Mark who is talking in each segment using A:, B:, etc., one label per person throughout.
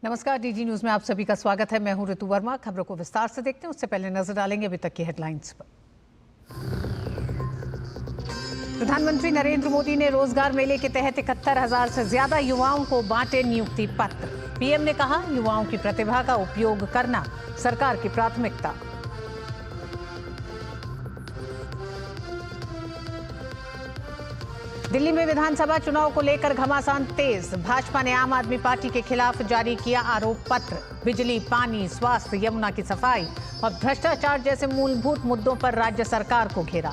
A: नमस्कार, DD news में आप सभी का स्वागत है। मैं हूं ऋतु वर्मा। खबरों को विस्तार से देखते हैं उससे पहले नजर डालेंगे अभी तक की हेडलाइंस पर। प्रधानमंत्री नरेंद्र मोदी ने रोजगार मेले के तहत 71,000 से ज्यादा युवाओं को बांटे नियुक्ति पत्र। पीएम ने कहा, युवाओं की प्रतिभा का उपयोग करना सरकार की प्राथमिकता। दिल्ली में विधानसभा चुनाव को लेकर घमासान तेज। भाजपा ने आम आदमी पार्टी के खिलाफ जारी किया आरोप पत्र। बिजली, पानी, स्वास्थ्य, यमुना की सफाई और भ्रष्टाचार जैसे मूलभूत मुद्दों पर राज्य सरकार को घेरा।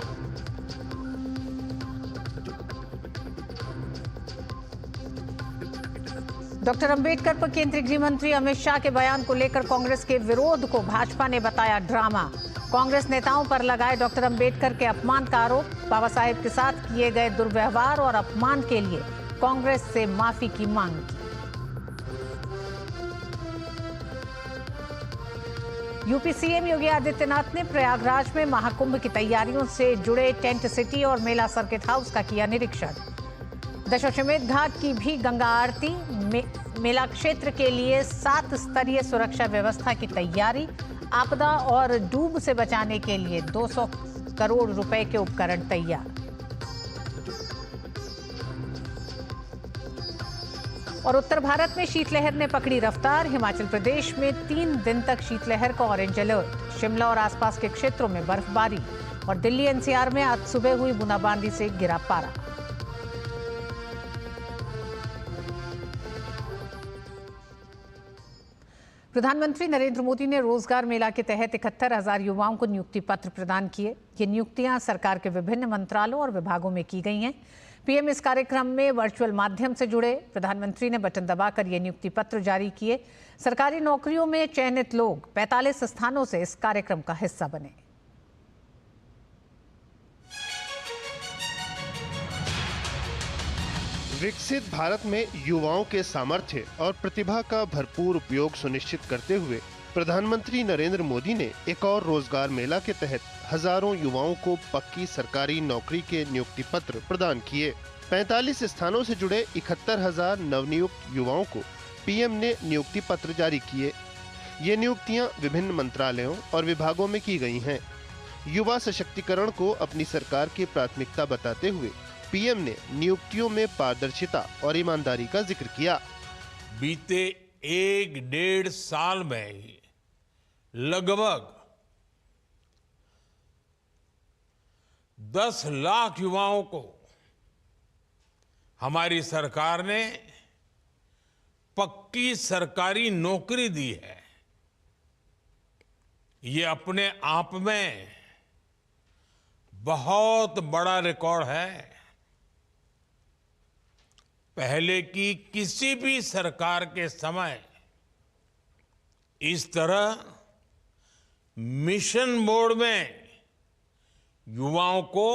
A: डॉक्टर अंबेडकर पर केंद्रीय गृह मंत्री अमित शाह के बयान को लेकर कांग्रेस के विरोध को भाजपा ने बताया ड्रामा। कांग्रेस नेताओं पर लगाए डॉक्टर अंबेडकर के अपमान का आरोप। बाबा साहेब के साथ किए गए दुर्व्यवहार और अपमान के लिए कांग्रेस से माफी की मांग की। यूपी सीएम योगी आदित्यनाथ ने प्रयागराज में महाकुंभ की तैयारियों से जुड़े टेंट सिटी और मेला सर्किट हाउस का किया निरीक्षण। दशाश्वमेध घाट की भी गंगा आरती। मेला क्षेत्र के लिए 7 स्तरीय सुरक्षा व्यवस्था की तैयारी। आपदा और डूब से बचाने के लिए 200 करोड़ रुपए के उपकरण तैयार। और उत्तर भारत में शीतलहर ने पकड़ी रफ्तार। हिमाचल प्रदेश में 3 दिन तक शीतलहर का ऑरेंज अलर्ट। शिमला और आसपास के क्षेत्रों में बर्फबारी और दिल्ली एनसीआर में आज सुबह हुई बूंदाबांदी से गिरा पारा। प्रधानमंत्री नरेंद्र मोदी ने रोजगार मेला के तहत 71,000 युवाओं को नियुक्ति पत्र प्रदान किए। ये नियुक्तियां सरकार के विभिन्न मंत्रालयों और विभागों में की गई हैं। पीएम इस कार्यक्रम में वर्चुअल माध्यम से जुड़े। प्रधानमंत्री ने बटन दबाकर ये नियुक्ति पत्र जारी किए। सरकारी नौकरियों में चयनित लोग 45 स्थानों से इस कार्यक्रम का हिस्सा बने।
B: विकसित भारत में युवाओं के सामर्थ्य और प्रतिभा का भरपूर उपयोग सुनिश्चित करते हुए प्रधानमंत्री नरेंद्र मोदी ने एक और रोजगार मेला के तहत हजारों युवाओं को पक्की सरकारी नौकरी के नियुक्ति पत्र प्रदान किए। 45 स्थानों से जुड़े 71,000 नवनियुक्त युवाओं को पीएम ने नियुक्ति पत्र जारी किए। ये नियुक्तियां विभिन्न मंत्रालयों और विभागों में की गई हैं। युवा सशक्तिकरण को अपनी सरकार की प्राथमिकता बताते हुए पीएम ने नियुक्तियों में पारदर्शिता और ईमानदारी का जिक्र किया।
C: बीते 1-1.5 साल में ही लगभग 10 लाख युवाओं को हमारी सरकार ने पक्की सरकारी नौकरी दी है। ये अपने आप में बहुत बड़ा रिकॉर्ड है। पहले की किसी भी सरकार के समय इस तरह मिशन मोड में युवाओं को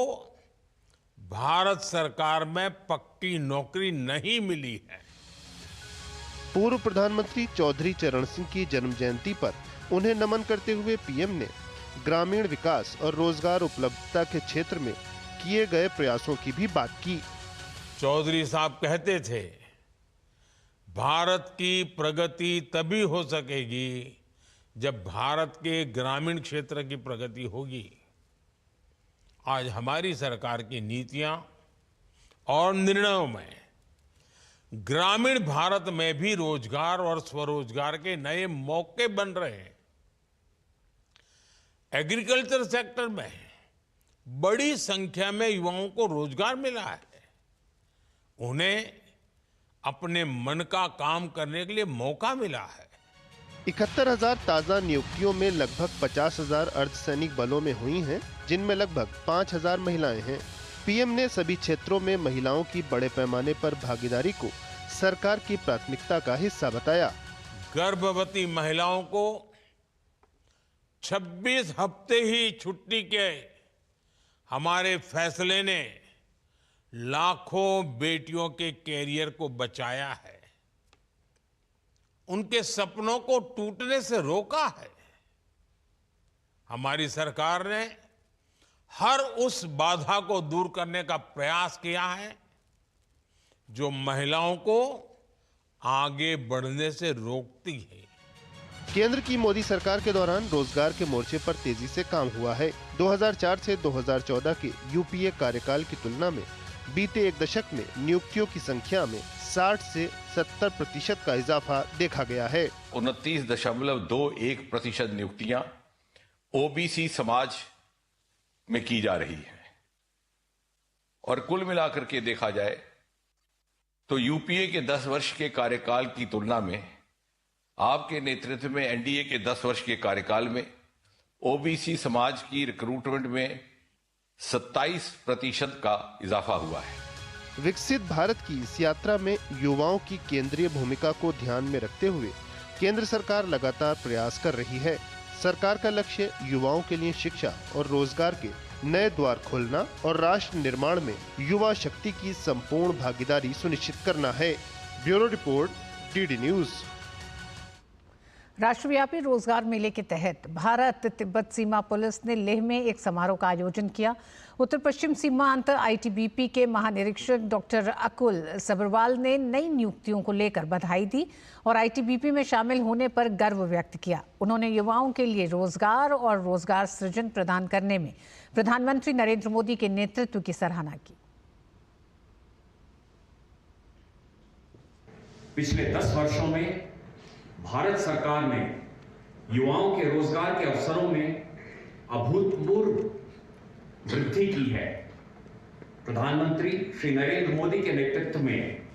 C: भारत सरकार में पक्की नौकरी नहीं मिली है।
B: पूर्व प्रधानमंत्री चौधरी चरण सिंह की जन्म जयंती पर उन्हें नमन करते हुए पीएम ने ग्रामीण विकास और रोजगार उपलब्धता के क्षेत्र में किए गए प्रयासों की भी बात की।
C: चौधरी साहब कहते थे, भारत की प्रगति तभी हो सकेगी जब भारत के ग्रामीण क्षेत्र की प्रगति होगी। आज हमारी सरकार की नीतियां और निर्णयों में ग्रामीण भारत में भी रोजगार और स्वरोजगार के नए मौके बन रहे हैं। एग्रीकल्चर सेक्टर में बड़ी संख्या में युवाओं को रोजगार मिला है। उन्हें अपने मन का काम करने के लिए मौका मिला है।
B: 71,000 ताजा नियुक्तियों में लगभग 50,000 अर्धसैनिक बलों में हुई हैं, जिनमें लगभग 5,000 महिलाएं हैं। पीएम ने सभी क्षेत्रों में महिलाओं की बड़े पैमाने पर भागीदारी को सरकार की प्राथमिकता का हिस्सा बताया।
C: गर्भवती महिलाओं को 26 हफ्ते ही छुट्टी के हमारे फैसले ने लाखों बेटियों के कैरियर को बचाया है, उनके सपनों को टूटने से रोका है। हमारी सरकार ने हर उस बाधा को दूर करने का प्रयास किया है जो महिलाओं को आगे बढ़ने से रोकती है।
B: केंद्र की मोदी सरकार के दौरान रोजगार के मोर्चे पर तेजी से काम हुआ है। 2004 से 2014 के यूपीए कार्यकाल की तुलना में बीते एक दशक में नियुक्तियों की संख्या में 60 से 70% का इजाफा देखा गया है।
D: 29.21% नियुक्तियां ओबीसी समाज में की जा रही है और कुल मिलाकर के देखा जाए तो यूपीए के 10 वर्ष के कार्यकाल की तुलना में आपके नेतृत्व में एनडीए के 10 वर्ष के कार्यकाल में ओबीसी समाज की रिक्रूटमेंट में 27% का इजाफा हुआ है।
B: विकसित भारत की इस यात्रा में युवाओं की केंद्रीय भूमिका को ध्यान में रखते हुए केंद्र सरकार लगातार प्रयास कर रही है। सरकार का लक्ष्य युवाओं के लिए शिक्षा और रोजगार के नए द्वार खोलना और राष्ट्र निर्माण में युवा शक्ति की संपूर्ण भागीदारी सुनिश्चित करना है। Bureau report, DD news.
A: राष्ट्रव्यापी रोजगार मेले के तहत भारत तिब्बत सीमा पुलिस ने लेह में एक समारोह का आयोजन किया। उत्तर पश्चिम सीमांत आईटीबीपी के महानिरीक्षक डॉक्टर अकुल सबरवाल ने नई नियुक्तियों को लेकर बधाई दी और आईटीबीपी में शामिल होने पर गर्व व्यक्त किया। उन्होंने युवाओं के लिए रोजगार और रोजगार सृजन प्रदान करने में प्रधानमंत्री नरेंद्र मोदी के नेतृत्व की सराहना की।
E: पिछले 10 वर्षों में भारत सरकार ने युवाओं के रोजगार के अवसरों में अभूतपूर्व वृद्धि की है। प्रधानमंत्री श्री नरेंद्र मोदी के नेतृत्व में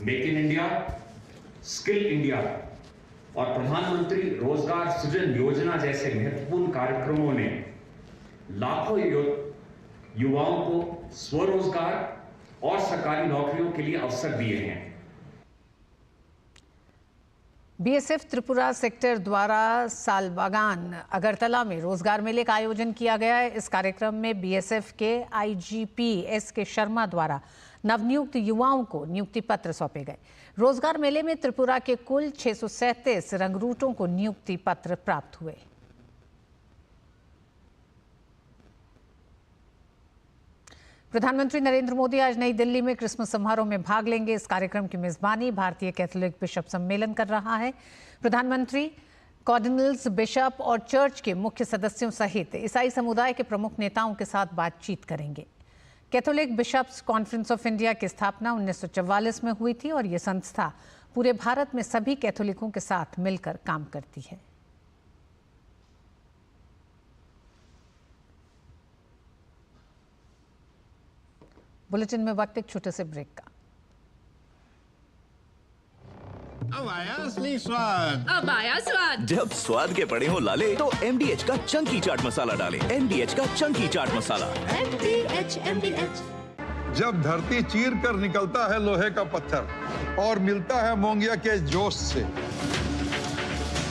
E: make in India, skill India और प्रधानमंत्री रोजगार सृजन योजना जैसे महत्वपूर्ण कार्यक्रमों ने लाखों युवाओं को स्वरोजगार और सरकारी नौकरियों के लिए अवसर दिए हैं।
A: बीएसएफ त्रिपुरा सेक्टर द्वारा सालबागान अगरतला में रोजगार मेले का आयोजन किया गया है। इस कार्यक्रम में बीएसएफ के आईजीपी एसके शर्मा द्वारा नवनियुक्त युवाओं को नियुक्ति पत्र सौंपे गए। रोजगार मेले में त्रिपुरा के कुल 637 रंगरूटों को नियुक्ति पत्र प्राप्त हुए। प्रधानमंत्री नरेंद्र मोदी आज नई दिल्ली में क्रिसमस समारोह में भाग लेंगे। इस कार्यक्रम की मेजबानी भारतीय कैथोलिक बिशप सम्मेलन कर रहा है। प्रधानमंत्री कार्डिनल्स, बिशप और चर्च के मुख्य सदस्यों सहित ईसाई समुदाय के प्रमुख नेताओं के साथ बातचीत करेंगे। Catholic bishops conference of India की स्थापना 1944 में हुई थी और ये संस्था पूरे भारत में सभी कैथोलिकों के साथ मिलकर काम करती है। बुलेटिन में वक्त एक छोटे से ब्रेक का।
F: अब आया असली स्वाद।
G: अब आया स्वाद।
H: जब स्वाद के पड़े हो लाले तो MDH का चंकी चाट मसाला डालें। MDH का चंकी चाट मसाला।
G: MDH।
F: जब धरती चीर कर निकलता है लोहे का पत्थर और मिलता है मोंगिया के जोश से,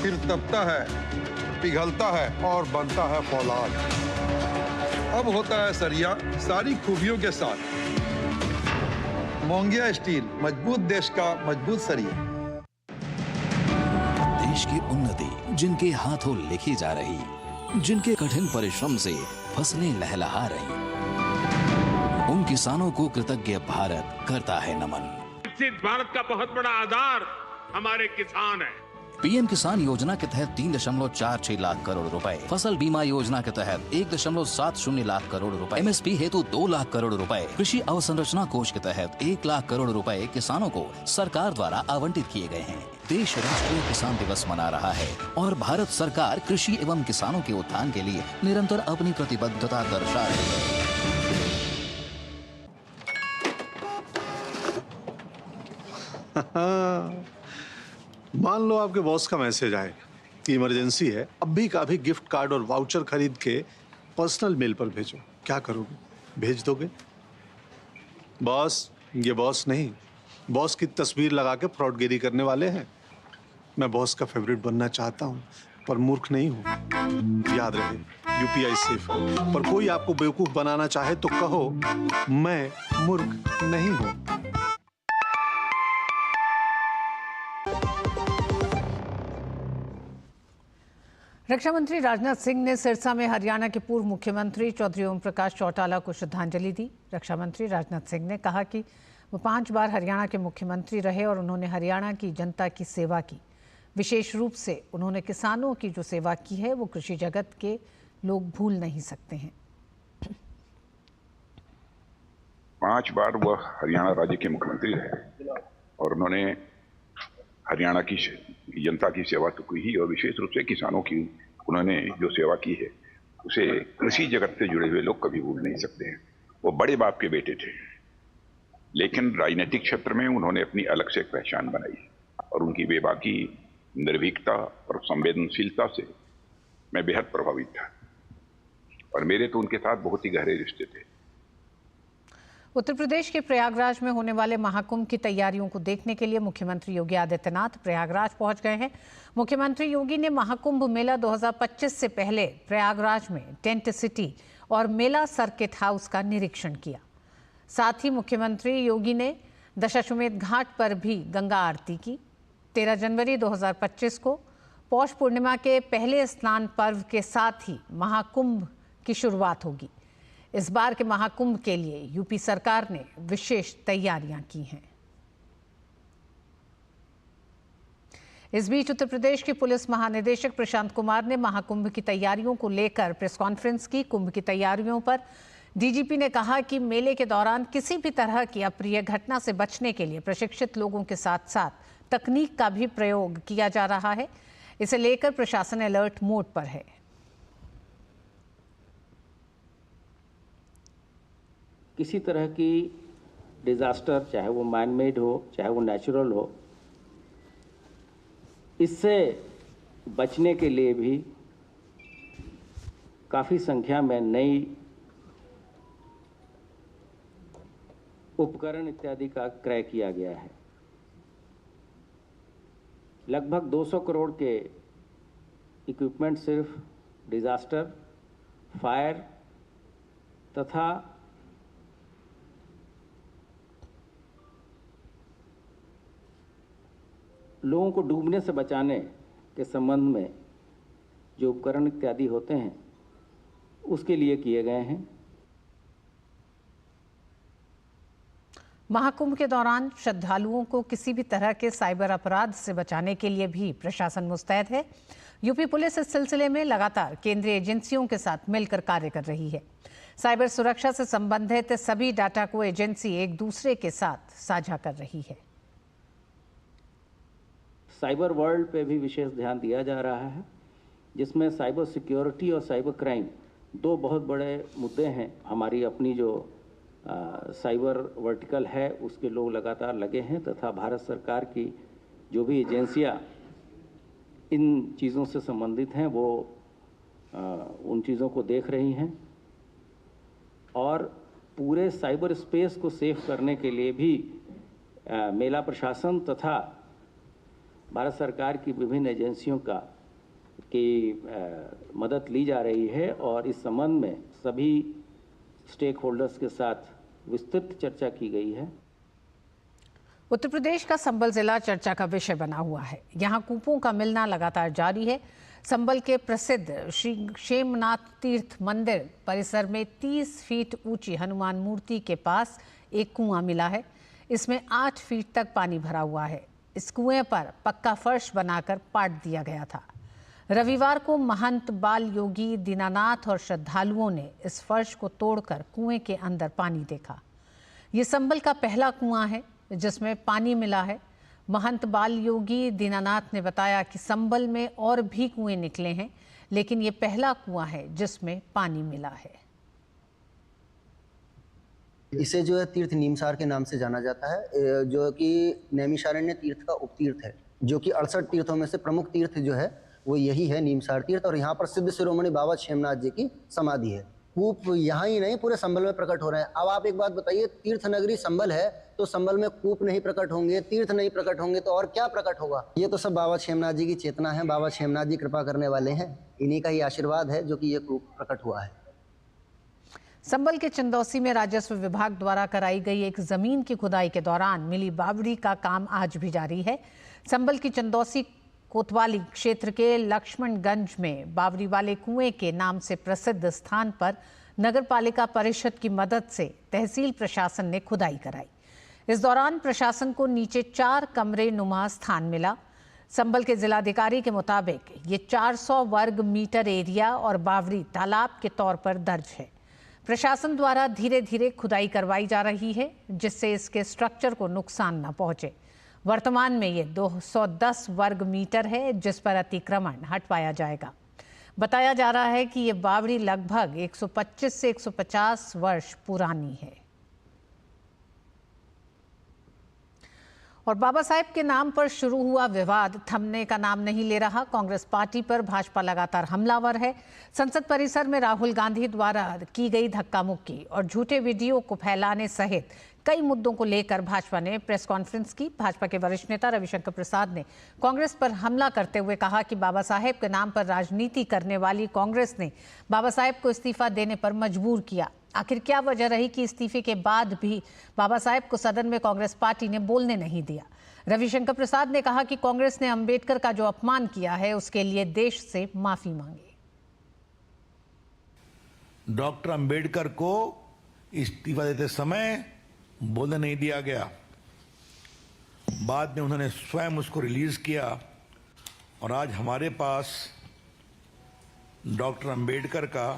F: फिर तपता है, पिघलता है और बनता है फौलाद। अब होता है सरिया सारी खूबियों के साथ। मोंगिया स्टील, मजबूत देश का मजबूत सरिया।
I: देश की उन्नति जिनके हाथों लिखी जा रही, जिनके कठिन परिश्रम से फसलें लहलहा रही, उन किसानों को कृतज्ञ भारत करता है नमन।
C: विकसित भारत का बहुत बड़ा आधार हमारे किसान है।
I: पीएम किसान योजना के तहत 3.46 लाख करोड़ रुपए, फसल बीमा योजना के तहत 1.70 लाख करोड़ रुपए, MSP हेतु 2 लाख करोड़ रुपए, कृषि अवसंरचना कोष के तहत 1 लाख करोड़ रुपए किसानों को सरकार द्वारा आवंटित किए गए हैं। देश राष्ट्रीय किसान दिवस मना रहा है और भारत सरकार कृषि एवं किसानों के उत्थान के लिए निरंतर अपनी प्रतिबद्धता दर्शा रही है।
J: मान लो आपके बॉस का मैसेज आए कि इमरजेंसी है, अभी का अभी गिफ्ट कार्ड और वाउचर खरीद के पर्सनल मेल पर भेजो। क्या करोगे? भेज दोगे? बॉस, ये बॉस नहीं, बॉस की तस्वीर लगा के फ्रॉडगिरी करने वाले हैं। मैं बॉस का फेवरेट बनना चाहता हूँ पर मूर्ख नहीं हूँ। याद रहे, UPI सेफ है, पर कोई आपको बेवकूफ बनाना चाहे तो कहो मैं मूर्ख नहीं हूँ।
A: रक्षा मंत्री राजनाथ सिंह ने सिरसा में हरियाणा के पूर्व मुख्यमंत्री चौधरी ओम प्रकाश चौटाला को श्रद्धांजलि दी। रक्षा मंत्री राजनाथ सिंह ने कहा कि वो 5 बार हरियाणा के मुख्यमंत्री रहे और उन्होंने हरियाणा की जनता की सेवा की। विशेष रूप से उन्होंने किसानों की जो सेवा की है वो कृषि जगत के लोग भूल नहीं सकते हैं।
K: 5 बार वह हरियाणा राज्य के मुख्यमंत्री रहे और उन्होंने हरियाणा की जनता की सेवा तो की ही और विशेष रूप से किसानों की उन्होंने जो सेवा की है उसे कृषि जगत से जुड़े हुए लोग कभी भूल नहीं सकते हैं। वो बड़े बाप के बेटे थे, लेकिन राजनीतिक क्षेत्र में उन्होंने अपनी अलग से एक पहचान बनाई और उनकी बेबाकी, निर्भीकता और संवेदनशीलता से मैं बेहद प्रभावित था और मेरे तो उनके साथ बहुत ही गहरे रिश्ते थे।
A: उत्तर प्रदेश के प्रयागराज में होने वाले महाकुंभ की तैयारियों को देखने के लिए मुख्यमंत्री योगी आदित्यनाथ प्रयागराज पहुंच गए हैं। मुख्यमंत्री योगी ने महाकुंभ मेला 2025 से पहले प्रयागराज में टेंट सिटी और मेला सर्किट हाउस का निरीक्षण किया। साथ ही मुख्यमंत्री योगी ने दशाश्वमेध घाट पर भी गंगा आरती की। 13 जनवरी 2025 को पौष पूर्णिमा के पहले स्नान पर्व के साथ ही महाकुंभ की शुरुआत होगी। इस बार के महाकुंभ के लिए यूपी सरकार ने विशेष तैयारियां की हैं। इस बीच उत्तर प्रदेश के पुलिस महानिदेशक प्रशांत कुमार ने महाकुंभ की तैयारियों को लेकर प्रेस कॉन्फ्रेंस की। कुंभ की तैयारियों पर डीजीपी ने कहा कि मेले के दौरान किसी भी तरह की अप्रिय घटना से बचने के लिए प्रशिक्षित लोगों के साथ साथ तकनीक का भी प्रयोग किया जा रहा है। इसे लेकर प्रशासन अलर्ट मोड पर है।
L: किसी तरह की डिज़ास्टर, चाहे वो मैन मेड हो चाहे वो नेचुरल हो, इससे बचने के लिए भी काफ़ी संख्या में नई उपकरण इत्यादि का क्रय किया गया है। लगभग 200 करोड़ के इक्विपमेंट सिर्फ डिज़ास्टर, फायर तथा लोगों को डूबने से बचाने के संबंध में जो उपकरण इत्यादि होते हैं उसके लिए किए गए हैं।
A: महाकुंभ के दौरान श्रद्धालुओं को किसी भी तरह के साइबर अपराध से बचाने के लिए भी प्रशासन मुस्तैद है। यूपी पुलिस इस सिलसिले में लगातार केंद्रीय एजेंसियों के साथ मिलकर कार्य कर रही है। साइबर सुरक्षा से संबंधित सभी डाटा को एजेंसी एक दूसरे के साथ साझा कर रही है।
L: साइबर वर्ल्ड पे भी विशेष ध्यान दिया जा रहा है, जिसमें साइबर सिक्योरिटी और साइबर क्राइम दो बहुत बड़े मुद्दे हैं। हमारी अपनी जो साइबर वर्टिकल है उसके लोग लगातार लगे हैं तथा भारत सरकार की जो भी एजेंसियां इन चीज़ों से संबंधित हैं वो उन चीज़ों को देख रही हैं और पूरे साइबर स्पेस को सेफ करने के लिए भी मेला प्रशासन तथा भारत सरकार की विभिन्न एजेंसियों की मदद ली जा रही है और इस संबंध में सभी स्टेक होल्डर्स के साथ विस्तृत चर्चा की गई है।
A: उत्तर प्रदेश का संबल जिला चर्चा का विषय बना हुआ है। यहाँ कूपों का मिलना लगातार जारी है। संबल के प्रसिद्ध श्री क्षेमनाथ तीर्थ मंदिर परिसर में 30 फीट ऊंची हनुमान मूर्ति के पास एक कुआं मिला है। इसमें 8 फीट तक पानी भरा हुआ है। इस कुएं पर पक्का फर्श बनाकर पाट दिया गया था। रविवार को महंत बाल योगी दीनानाथ और श्रद्धालुओं ने इस फर्श को तोड़कर कुएं के अंदर पानी देखा। ये संबल का पहला कुआं है जिसमें पानी मिला है। महंत बाल योगी दीनानाथ ने बताया कि संबल में और भी कुएं निकले हैं, लेकिन ये पहला कुआं है जिसमें पानी मिला है।
M: इसे जो है तीर्थ नीमसार के नाम से जाना जाता है, जो कि नैमिषारण्य तीर्थ का उपतीर्थ है, जो कि 68 तीर्थों में से प्रमुख तीर्थ जो है वो यही है, नीमसार तीर्थ। और यहाँ पर सिद्ध शिरोमणि बाबा क्षेमनाथ जी की समाधि है। कूप यहाँ ही नहीं पूरे संबल में प्रकट हो रहे हैं। अब आप एक बात बताइए, तीर्थ नगरी संबल है तो संबल में कूप नहीं प्रकट होंगे, तीर्थ नहीं प्रकट होंगे तो और क्या प्रकट होगा? ये तो सब बाबा क्षेमनाथ जी की चेतना है। बाबा क्षेमनाथ जी कृपा करने वाले हैं, इन्हीं का ही आशीर्वाद है जो कि ये कूप प्रकट हुआ है।
A: संबल के चंदौसी में राजस्व विभाग द्वारा कराई गई एक जमीन की खुदाई के दौरान मिली बावड़ी का काम आज भी जारी है। संबल की चंदौसी कोतवाली क्षेत्र के लक्ष्मणगंज में बावड़ी वाले कुएं के नाम से प्रसिद्ध स्थान पर नगर पालिका परिषद की मदद से तहसील प्रशासन ने खुदाई कराई। इस दौरान प्रशासन को नीचे 4 कमरे नुमा स्थान मिला। संभल के जिलाधिकारी के मुताबिक ये 400 वर्ग मीटर एरिया और बावड़ी तालाब के तौर पर दर्ज है। प्रशासन द्वारा धीरे धीरे खुदाई करवाई जा रही है, जिससे इसके स्ट्रक्चर को नुकसान न पहुंचे। वर्तमान में ये 210 वर्ग मीटर है, जिस पर अतिक्रमण हटवाया जाएगा। बताया जा रहा है कि ये बावड़ी लगभग 125 से 150 वर्ष पुरानी है। और बाबा साहेब के नाम पर शुरू हुआ विवाद थमने का नाम नहीं ले रहा। कांग्रेस पार्टी पर भाजपा लगातार हमलावर है। संसद परिसर में राहुल गांधी द्वारा की गई धक्का मुक्की और झूठे वीडियो को फैलाने सहित कई मुद्दों को लेकर भाजपा ने प्रेस कॉन्फ्रेंस की। भाजपा के वरिष्ठ नेता रविशंकर प्रसाद ने कांग्रेस पर हमला करते हुए कहा कि बाबा साहेब के नाम पर राजनीति करने वाली कांग्रेस ने बाबा साहेब को इस्तीफा देने पर मजबूर किया। आखिर क्या वजह रही कि इस्तीफे के बाद भी बाबा साहेब को सदन में कांग्रेस पार्टी ने बोलने नहीं दिया? रविशंकर प्रसाद ने कहा कि कांग्रेस ने अंबेडकर का जो अपमान किया है, उसके लिए देश से माफी मांगी।
N: डॉक्टर अंबेडकर को इस्तीफा देते समय बोलने नहीं दिया गया। बाद में उन्होंने स्वयं उसको रिलीज किया और आज हमारे पास डॉक्टर अंबेडकर का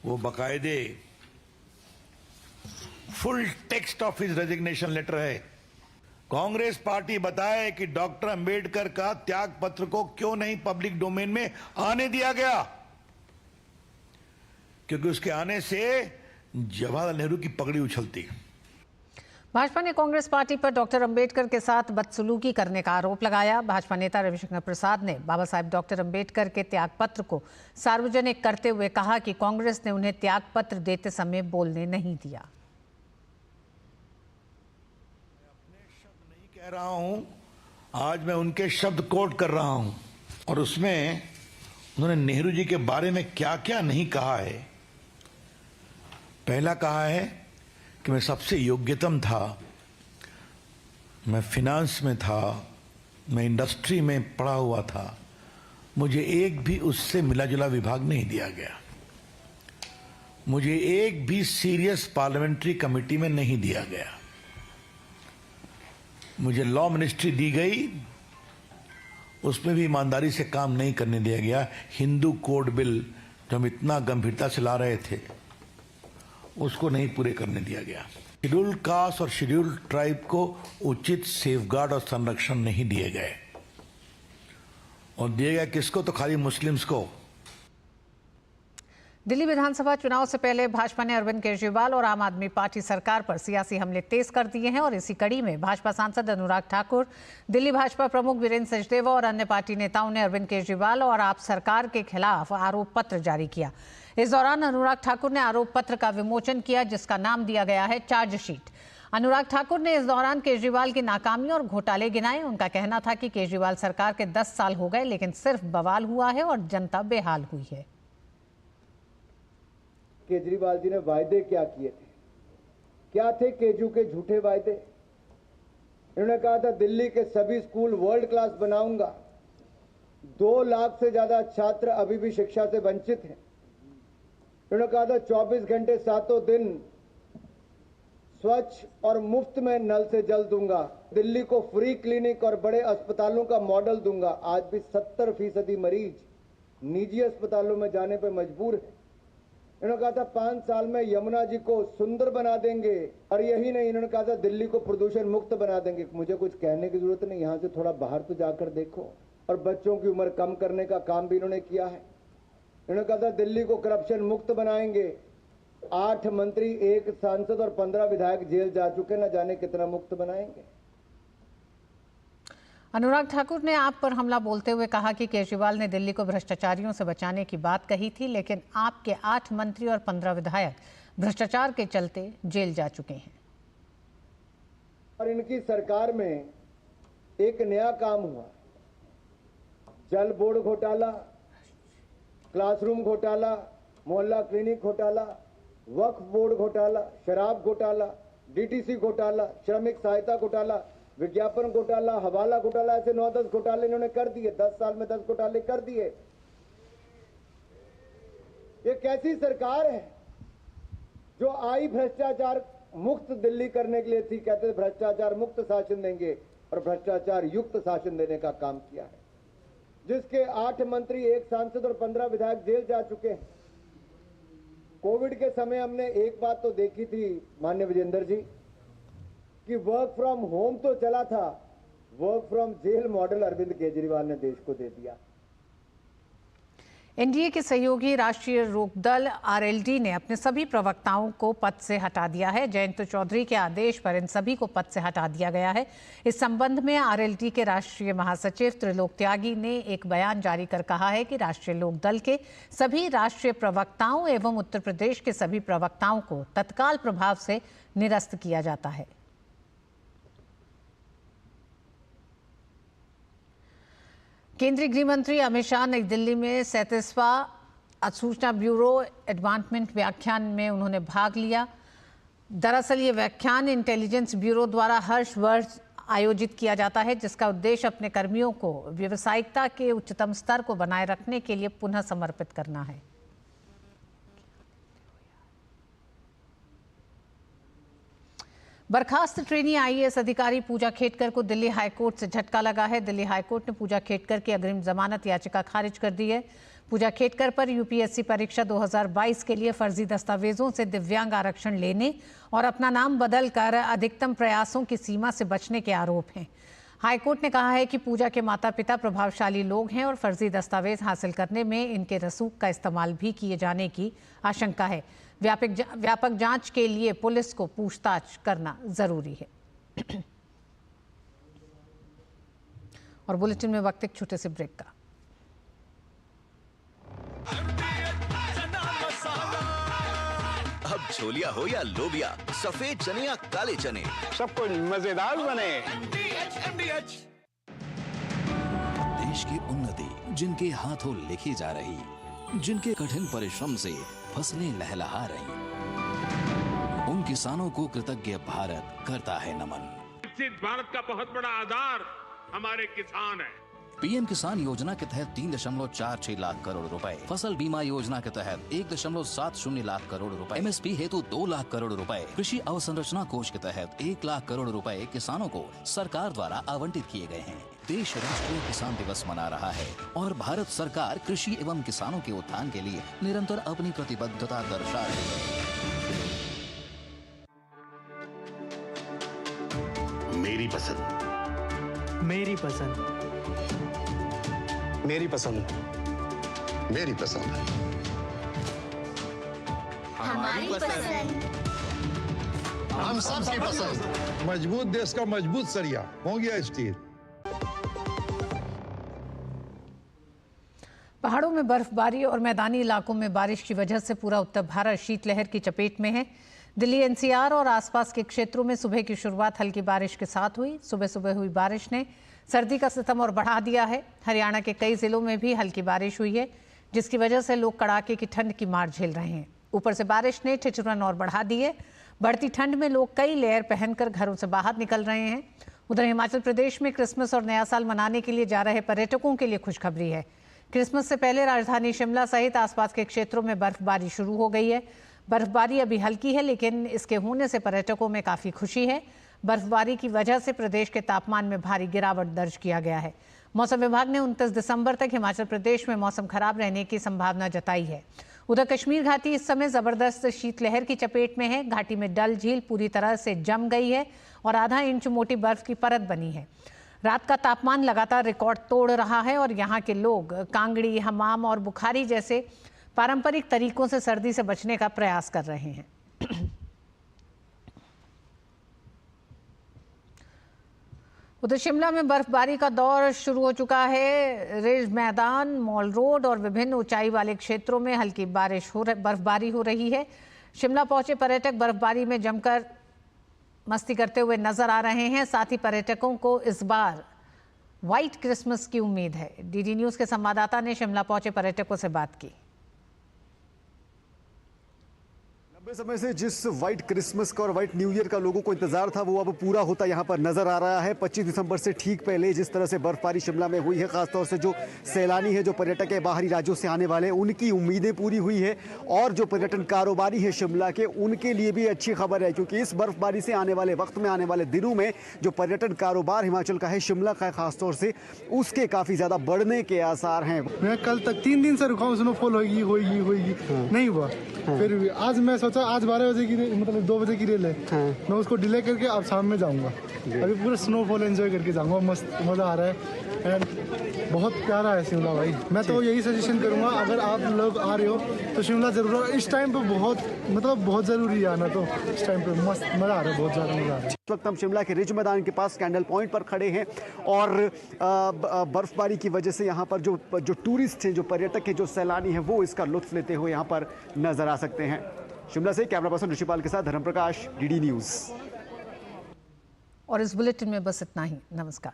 N: वो बकायदे full text of his resignation letter है। कांग्रेस पार्टी बताए कि डॉक्टर अंबेडकर का त्याग पत्र को क्यों नहीं पब्लिक डोमेन में आने दिया गया, क्योंकि उसके आने से जवाहरलाल नेहरू की पगड़ी उछलती।
A: भाजपा ने कांग्रेस पार्टी पर डॉक्टर अंबेडकर के साथ बदसलूकी करने का आरोप लगाया। भाजपा नेता रविशंकर प्रसाद ने बाबा साहेब डॉक्टर अंबेडकर के त्यागपत्र को सार्वजनिक करते हुए कहा कि कांग्रेस ने उन्हें त्यागपत्र देते समय बोलने नहीं दिया।
N: अपने शब्द नहीं कह रहा हूं, आज मैं उनके शब्द कोट कर रहा हूं और उसमें उन्होंने नेहरू जी के बारे में क्या क्या नहीं कहा है। पहला कहा है कि मैं सबसे योग्यतम था, मैं फिनांस में था, मैं इंडस्ट्री में पढ़ा हुआ था, मुझे एक भी उससे मिला जुला विभाग नहीं दिया गया, मुझे एक भी सीरियस पार्लियामेंट्री कमेटी में नहीं दिया गया, मुझे लॉ मिनिस्ट्री दी गई, उसमें भी ईमानदारी से काम नहीं करने दिया गया। हिंदू कोड बिल जो हम इतना गंभीरता से ला रहे थे, उसको नहीं पूरे करने दिया गया। शेड्यूल्ड कास्ट और शेड्यूल्ड ट्राइब को उचित सेफगार्ड और संरक्षण नहीं दिए गए, और दिए गए किसको? तो खाली मुस्लिम्स को।
A: दिल्ली विधानसभा चुनाव से पहले भाजपा ने अरविंद केजरीवाल और आम आदमी पार्टी सरकार पर सियासी हमले तेज कर दिए हैं और इसी कड़ी में भाजपा सांसद अनुराग ठाकुर, दिल्ली भाजपा प्रमुख वीरेंद्र सचदेवा और अन्य पार्टी नेताओं ने अरविंद केजरीवाल और आप सरकार के खिलाफ आरोप पत्र जारी किया। इस दौरान अनुराग ठाकुर ने आरोप पत्र का विमोचन किया, जिसका नाम दिया गया है चार्जशीट। अनुराग ठाकुर ने इस दौरान केजरीवाल की नाकामी और घोटाले गिनाए। उनका कहना था कि केजरीवाल सरकार के 10 साल हो गए, लेकिन सिर्फ बवाल हुआ है और जनता बेहाल हुई है।
O: केजरीवाल जी ने वायदे क्या किए थे? क्या थे केजू के झूठे वायदे? इन्होंने कहा था दिल्ली के सभी स्कूल वर्ल्ड क्लास बनाऊंगा। 2 लाख से ज्यादा छात्र अभी भी शिक्षा से वंचित हैं। इन्होंने कहा था 24 घंटे 7 दिन स्वच्छ और मुफ्त में नल से जल दूंगा। दिल्ली को फ्री क्लिनिक और बड़े अस्पतालों का मॉडल दूंगा। आज भी 70% मरीज निजी अस्पतालों में जाने पर मजबूर है। इन्होंने कहा था 5 साल में यमुना जी को सुंदर बना देंगे, और यही नहीं, इन्होंने कहा था दिल्ली को प्रदूषण मुक्त बना देंगे। मुझे कुछ कहने की जरूरत नहीं, यहां से थोड़ा बाहर तो जाकर देखो। और बच्चों की उम्र कम करने का काम भी इन्होंने किया है। इन्होंने कहा था दिल्ली को करप्शन मुक्त बनाएंगे। 8 मंत्री, 1 सांसद और 15 विधायक जेल जा चुके, न जाने कितना मुक्त बनाएंगे।
A: अनुराग ठाकुर ने आप पर हमला बोलते हुए कहा कि केजरीवाल ने दिल्ली को भ्रष्टाचारियों से बचाने की बात कही थी, लेकिन आपके 8 मंत्री और 15 विधायक भ्रष्टाचार के चलते जेल जा चुके हैं।
O: और इनकी सरकार में एक नया काम हुआ, जल बोर्ड घोटाला, क्लासरूम घोटाला, मोहल्ला क्लिनिक घोटाला, वक्फ बोर्ड घोटाला, शराब घोटाला, डीटीसी घोटाला, श्रमिक सहायता घोटाला, विज्ञापन घोटाला, हवाला घोटाला, ऐसे 9-10 घोटाले इन्होंने कर दिए। 10 साल में 10 घोटाले कर दिए। ये कैसी सरकार है जो आई भ्रष्टाचार मुक्त दिल्ली करने के लिए थी, कहते थे भ्रष्टाचार मुक्त शासन देंगे और भ्रष्टाचार युक्त शासन देने का काम किया है, जिसके 8 मंत्री, 1 सांसद और 15 विधायक जेल जा चुके हैं। कोविड के समय हमने एक बात तो देखी थी माननीय विजेंद्र जी, कि वर्क फ्रॉम होम तो चला था, work from jail model Arvind Kejriwal ने देश को दे दिया।
A: एनडीए के सहयोगी राष्ट्रीय लोकदल आरएलडी ने अपने सभी प्रवक्ताओं को पद से हटा दिया है। जयंत चौधरी के आदेश पर इन सभी को पद से हटा दिया गया है। इस संबंध में आरएलडी के राष्ट्रीय महासचिव त्रिलोक त्यागी ने एक बयान जारी कर कहा है कि राष्ट्रीय लोकदल के सभी राष्ट्रीय प्रवक्ताओं एवं उत्तर प्रदेश के सभी प्रवक्ताओं को तत्काल प्रभाव से निरस्त किया जाता है। केंद्रीय गृह मंत्री अमित शाह नई दिल्ली में 37वां सूचना ब्यूरो एडवांसमेंट व्याख्यान में उन्होंने भाग लिया। दरअसल ये व्याख्यान इंटेलिजेंस ब्यूरो द्वारा हर वर्ष आयोजित किया जाता है, जिसका उद्देश्य अपने कर्मियों को व्यावसायिकता के उच्चतम स्तर को बनाए रखने के लिए पुनः समर्पित करना है। बर्खास्त ट्रेनी आईएएस अधिकारी पूजा खेटकर को दिल्ली हाईकोर्ट से झटका लगा है। दिल्ली हाईकोर्ट ने पूजा खेटकर की अग्रिम जमानत याचिका खारिज कर दी है। पूजा खेटकर पर यूपीएससी परीक्षा 2022 के लिए फर्जी दस्तावेजों से दिव्यांग आरक्षण लेने और अपना नाम बदलकर अधिकतम प्रयासों की सीमा से बचने के आरोप हैं। हाईकोर्ट ने कहा है कि पूजा के माता पिता प्रभावशाली लोग हैं और फर्जी दस्तावेज हासिल करने में इनके रसूख का इस्तेमाल भी किए जाने की आशंका है। व्यापक जांच के लिए पुलिस को पूछताछ करना जरूरी है। और बुलेटिन में वक्त एक छोटे से ब्रेक का।
H: अब छोलिया हो या लोबिया, सफेद चने या काले चने,
P: सब कुछ मजेदार बने।
I: देश की उन्नति जिनके हाथों लिखी जा रही, जिनके कठिन परिश्रम से फसलें लहलहा रही, उन किसानों को कृतज्ञ भारत करता है नमन।
C: विकसित भारत का बहुत बड़ा आधार हमारे किसान है।
I: पीएम किसान योजना के तहत 3.46 लाख करोड़ रुपए, फसल बीमा योजना के तहत 1.70 लाख करोड़ रुपए, एमएसपी हेतु 2 लाख करोड़ रुपए, कृषि अवसंरचना कोष के तहत 1 लाख करोड़ रुपए किसानों को सरकार द्वारा आवंटित किए गए हैं। देश राष्ट्रीय किसान दिवस मना रहा है और भारत सरकार कृषि एवं किसानों के उत्थान के लिए निरंतर अपनी प्रतिबद्धता दर्शा रही है।
Q: मेरी पसंद,
R: मेरी पसंद,
Q: मेरी पसंद, मेरी पसंद,
G: हमारी पसंद,
F: हम सबकी पसंद। मजबूत देश का मजबूत सरिया मोंगिया स्टील।
A: पहाड़ों में बर्फबारी और मैदानी इलाकों में बारिश की वजह से पूरा उत्तर भारत शीतलहर की चपेट में है। दिल्ली एनसीआर और आसपास के क्षेत्रों में सुबह की शुरुआत हल्की बारिश के साथ हुई। सुबह सुबह हुई बारिश ने सर्दी का सितम और बढ़ा दिया है। हरियाणा के कई जिलों में भी हल्की बारिश हुई है, जिसकी वजह से लोग कड़ाके की ठंड की मार झेल रहे हैं। ऊपर से बारिश ने ठिठुरन और बढ़ा दी है। बढ़ती ठंड में लोग कई लेयर पहनकर घरों से बाहर निकल रहे हैं। उधर हिमाचल प्रदेश में क्रिसमस और नया साल मनाने के लिए जा रहे पर्यटकों के लिए खुशखबरी है। क्रिसमस से पहले राजधानी शिमला सहित आसपास के क्षेत्रों में बर्फबारी शुरू हो गई है। बर्फबारी अभी हल्की है, लेकिन इसके होने से पर्यटकों में काफ़ी खुशी है। बर्फबारी की वजह से प्रदेश के तापमान में भारी गिरावट दर्ज किया गया है। मौसम विभाग ने 29 दिसंबर तक हिमाचल प्रदेश में मौसम खराब रहने की संभावना जताई है। उधर कश्मीर घाटी इस समय जबरदस्त शीतलहर की चपेट में है। घाटी में डल झील पूरी तरह से जम गई है और आधा इंच मोटी बर्फ की परत बनी है। रात का तापमान लगातार रिकॉर्ड तोड़ रहा है और यहाँ के लोग कांगड़ी, हमाम और बुखारी जैसे पारंपरिक तरीकों से सर्दी से बचने का प्रयास कर रहे हैं। उधर शिमला में बर्फबारी का दौर शुरू हो चुका है। रिज मैदान, मॉल रोड और विभिन्न ऊंचाई वाले क्षेत्रों में हल्की बर्फबारी हो रही है। शिमला पहुंचे पर्यटक बर्फबारी में जमकर मस्ती करते हुए नजर आ रहे हैं। साथ ही पर्यटकों को इस बार व्हाइट क्रिसमस की उम्मीद है। डीडी न्यूज के संवाददाता ने शिमला पहुंचे पर्यटकों से बात की।
R: लंबे समय से जिस व्हाइट क्रिसमस का और व्हाइट न्यू ईयर का लोगों को इंतजार था वो अब पूरा होता यहाँ पर नजर आ रहा है। 25 दिसंबर से ठीक पहले जिस तरह से बर्फबारी शिमला में हुई है, खासतौर से जो सैलानी है, जो पर्यटक है बाहरी राज्यों से आने वाले, उनकी उम्मीदें पूरी हुई है। और जो पर्यटन कारोबारी है शिमला के, उनके लिए भी अच्छी खबर है, क्योंकि इस बर्फबारी से आने वाले वक्त में, आने वाले दिनों में जो पर्यटन कारोबार हिमाचल का है, शिमला का खासतौर से, उसके काफी ज्यादा बढ़ने के आसार हैं।
S: मैं कल तक 3 दिन से रुका हूँ, स्नोफॉल होगी नहीं हुआ। फिर आज मैं सोचा आज 12 बजे की मतलब 2 बजे की रेल है, मैं उसको डिले करके अब शाम में जाऊंगा। अभी पूरा स्नोफॉल एंजॉय करके जाऊंगा, मस्त मज़ा आ रहा है एंड बहुत प्यारा है शिमला भाई। मैं तो यही सजेशन करूंगा, अगर आप लोग आ रहे हो तो शिमला जरूर, इस टाइम पे बहुत ज़रूरी है आना। तो इस टाइम पे मस्त मज़ा आ रहा है, बहुत ज़्यादा मज़ा आ रहा है।
R: इस वक्त हम शिमला के रिज मैदान के पास कैंडल पॉइंट पर खड़े हैं और बर्फबारी की वजह से यहाँ पर जो टूरिस्ट हैं, जो पर्यटक हैं, जो सैलानी हैं, वो इसका लुत्फ लेते हुए यहाँ पर नजर आ सकते हैं। शिमला से कैमरा पर्सन ऋषिपाल के साथ धर्म प्रकाश, डीडी न्यूज़।
A: और इस बुलेटिन में बस इतना ही। नमस्कार।